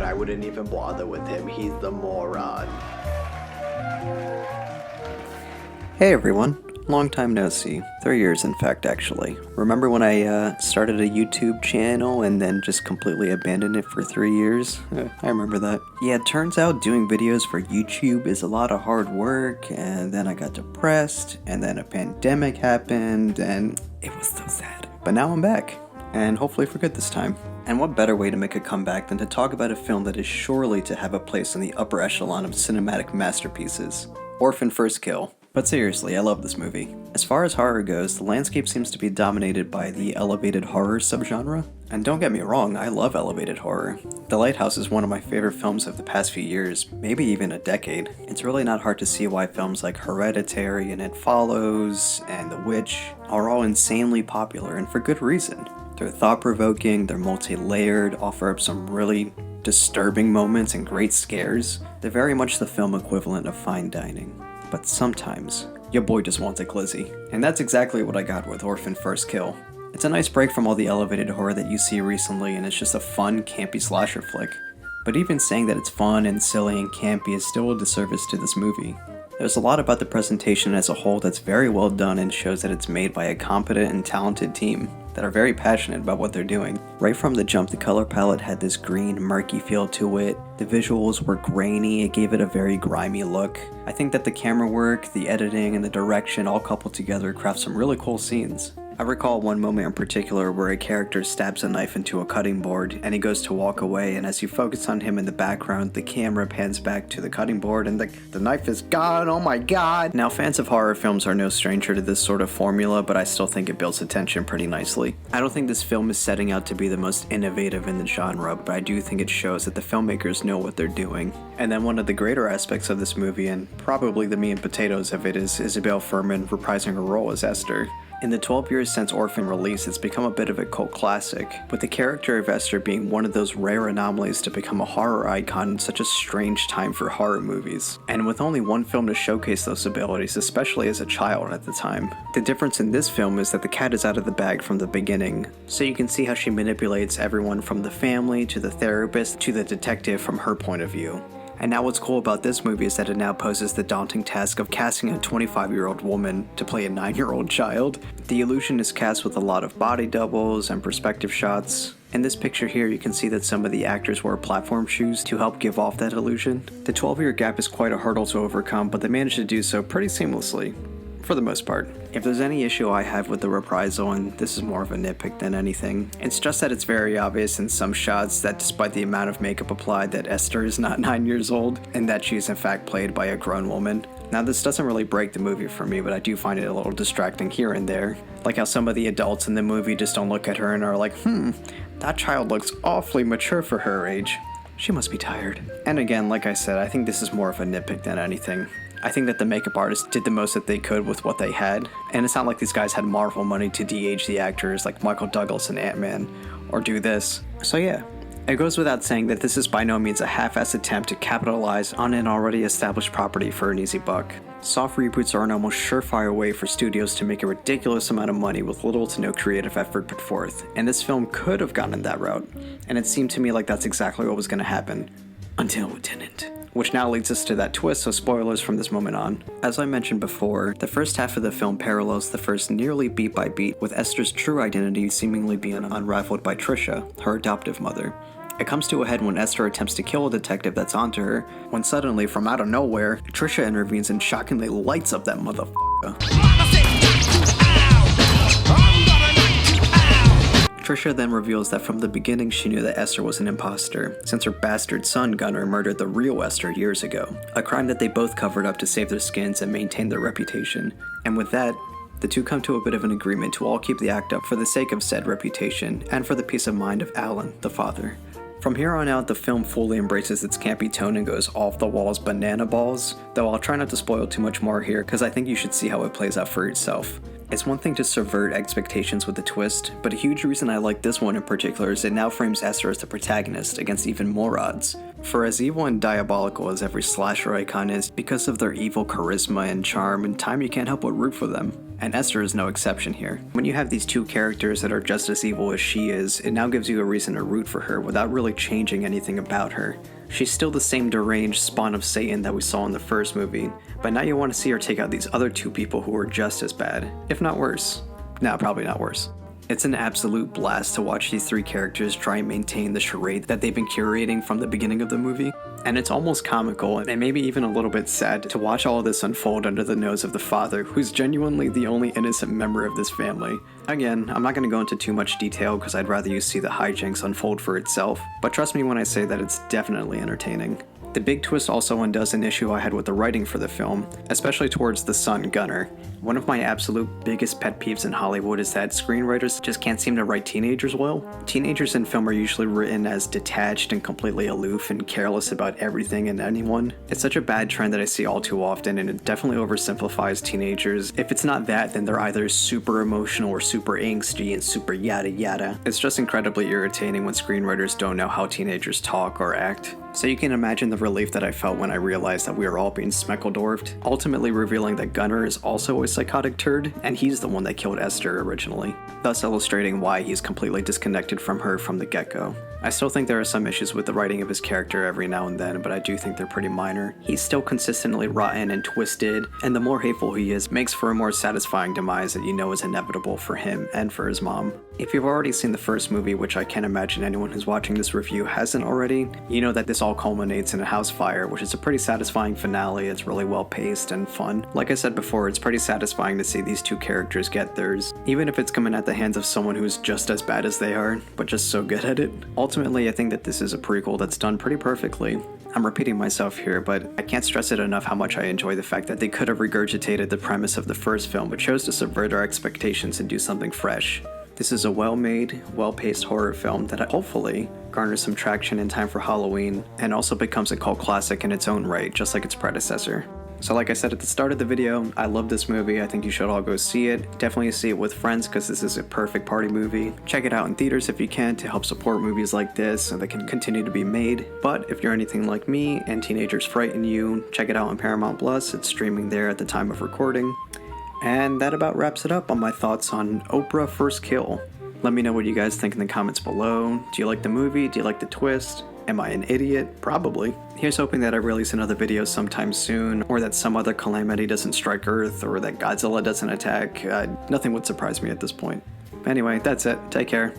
I wouldn't even bother with him. He's the moron. Hey everyone, long time no see. 3 years in fact, actually. Remember when I started a YouTube channel and then just completely abandoned it for 3 years? I remember that. Yeah, it turns out doing videos for YouTube is a lot of hard work, and then I got depressed, and then a pandemic happened, and it was so sad. But now I'm back, and hopefully for good this time. And what better way to make a comeback than to talk about a film that is surely to have a place in the upper echelon of cinematic masterpieces, Orphan First Kill. But seriously, I love this movie. As far as horror goes, the landscape seems to be dominated by the elevated horror subgenre. And don't get me wrong, I love elevated horror. The Lighthouse is one of my favorite films of the past few years, maybe even a decade. It's really not hard to see why films like Hereditary and It Follows and The Witch are all insanely popular, and for good reason. They're thought-provoking, they're multi-layered, offer up some really disturbing moments and great scares. They're very much the film equivalent of fine dining. But sometimes, your boy just wants a glizzy. And that's exactly what I got with Orphan First Kill. It's a nice break from all the elevated horror that you see recently, and it's just a fun, campy slasher flick. But even saying that it's fun and silly and campy is still a disservice to this movie. There's a lot about the presentation as a whole that's very well done and shows that it's made by a competent and talented team that are very passionate about what they're doing. Right from the jump, the color palette had this green, murky feel to it. The visuals were grainy, it gave it a very grimy look. I think that the camera work, the editing, and the direction all coupled together craft some really cool scenes. I recall one moment in particular where a character stabs a knife into a cutting board and he goes to walk away, and as you focus on him in the background, the camera pans back to the cutting board and the knife is gone, oh my god! Now, fans of horror films are no stranger to this sort of formula, but I still think it builds the tension pretty nicely. I don't think this film is setting out to be the most innovative in the genre, but I do think it shows that the filmmakers know what they're doing. And then one of the greater aspects of this movie, and probably the meat and potatoes of it, is Isabelle Fuhrman reprising her role as Esther. In the 12 years since Orphan release, it's become a bit of a cult classic, with the character of Esther being one of those rare anomalies to become a horror icon in such a strange time for horror movies. And with only one film to showcase those abilities, especially as a child at the time. The difference in this film is that the cat is out of the bag from the beginning, so you can see how she manipulates everyone from the family to the therapist to the detective from her point of view. And now what's cool about this movie is that it now poses the daunting task of casting a 25-year-old woman to play a 9-year-old child. The illusion is cast with a lot of body doubles and perspective shots. In this picture here, you can see that some of the actors wear platform shoes to help give off that illusion. The 12-year gap is quite a hurdle to overcome, but they managed to do so pretty seamlessly. For the most part. If there's any issue I have with the reprisal, and this is more of a nitpick than anything, it's just that it's very obvious in some shots that despite the amount of makeup applied, that Esther is not 9 years old, and that she is in fact played by a grown woman. Now, this doesn't really break the movie for me, but I do find it a little distracting here and there. Like how some of the adults in the movie just don't look at her and are like, that child looks awfully mature for her age. She must be tired. And again, like I said, I think this is more of a nitpick than anything. I think that the makeup artists did the most that they could with what they had, and it's not like these guys had Marvel money to de-age the actors like Michael Douglas and Ant-Man, or do this. So yeah, it goes without saying that this is by no means a half-assed attempt to capitalize on an already established property for an easy buck. Soft reboots are an almost surefire way for studios to make a ridiculous amount of money with little to no creative effort put forth, and this film could have gone that route, and it seemed to me like that's exactly what was going to happen. Until it didn't. Which now leads us to that twist, so spoilers from this moment on. As I mentioned before, the first half of the film parallels the first nearly beat by beat, with Esther's true identity seemingly being unraveled by Trisha, her adoptive mother. It comes to a head when Esther attempts to kill a detective that's onto her, when suddenly, from out of nowhere, Trisha intervenes and shockingly lights up that motherfucker. Trisha then reveals that from the beginning she knew that Esther was an imposter, since her bastard son Gunnar murdered the real Esther years ago, a crime that they both covered up to save their skins and maintain their reputation. And with that, the two come to a bit of an agreement to all keep the act up for the sake of said reputation, and for the peace of mind of Alan, the father. From here on out, the film fully embraces its campy tone and goes off-the-walls banana balls, though I'll try not to spoil too much more here, because I think you should see how it plays out for yourself. It's one thing to subvert expectations with a twist, but a huge reason I like this one in particular is it now frames Esther as the protagonist against even more odds. For as evil and diabolical as every slasher icon is, because of their evil charisma and charm, in time you can't help but root for them. and Esther is no exception here. When you have these two characters that are just as evil as she is, it now gives you a reason to root for her without really changing anything about her. She's still the same deranged spawn of Satan that we saw in the first movie, but now you want to see her take out these other two people who are just as bad, if not worse. No, probably not worse. It's an absolute blast to watch these three characters try and maintain the charade that they've been curating from the beginning of the movie, and it's almost comical and maybe even a little bit sad to watch all of this unfold under the nose of the father, who's genuinely the only innocent member of this family. Again, I'm not going to go into too much detail because I'd rather you see the hijinks unfold for itself, but trust me when I say that it's definitely entertaining. The big twist also undoes an issue I had with the writing for the film, especially towards the son Gunnar. One of my absolute biggest pet peeves in Hollywood is that screenwriters just can't seem to write teenagers well. Teenagers in film are usually written as detached and completely aloof and careless about everything and anyone. It's such a bad trend that I see all too often, and it definitely oversimplifies teenagers. If it's not that, then they're either super emotional or super angsty and super yada yada. It's just incredibly irritating when screenwriters don't know how teenagers talk or act. So you can imagine the relief that I felt when I realized that we were all being Smeckledorfed, ultimately revealing that Gunnar is also a psychotic turd, and he's the one that killed Esther originally, thus illustrating why he's completely disconnected from her from the get-go. I still think there are some issues with the writing of his character every now and then, but I do think they're pretty minor. He's still consistently rotten and twisted, and the more hateful he is makes for a more satisfying demise that you know is inevitable for him and for his mom. If you've already seen the first movie, which I can't imagine anyone who's watching this review hasn't already, you know that this all culminates in a house fire, which is a pretty satisfying finale. It's really well paced and fun. Like I said before, it's pretty satisfying to see these two characters get theirs, even if it's coming at the hands of someone who's just as bad as they are, but just so good at it. Ultimately, I think that this is a prequel that's done pretty perfectly. I'm repeating myself here, but I can't stress it enough how much I enjoy the fact that they could have regurgitated the premise of the first film, but chose to subvert our expectations and do something fresh. This is a well-made, well-paced horror film that hopefully garners some traction in time for Halloween, and also becomes a cult classic in its own right, just like its predecessor. So like I said at the start of the video, I love this movie. I think you should all go see it. Definitely see it with friends because this is a perfect party movie. Check it out in theaters if you can to help support movies like this so they can continue to be made. But if you're anything like me and teenagers frighten you, check it out on Paramount Plus. It's streaming there at the time of recording. And that about wraps it up on my thoughts on Oprah First Kill. Let me know what you guys think in the comments below. Do you like the movie? Do you like the twist? Am I an idiot? Probably. Here's hoping that I release another video sometime soon, or that some other calamity doesn't strike Earth, or that Godzilla doesn't attack. Nothing would surprise me at this point. Anyway, that's it. Take care.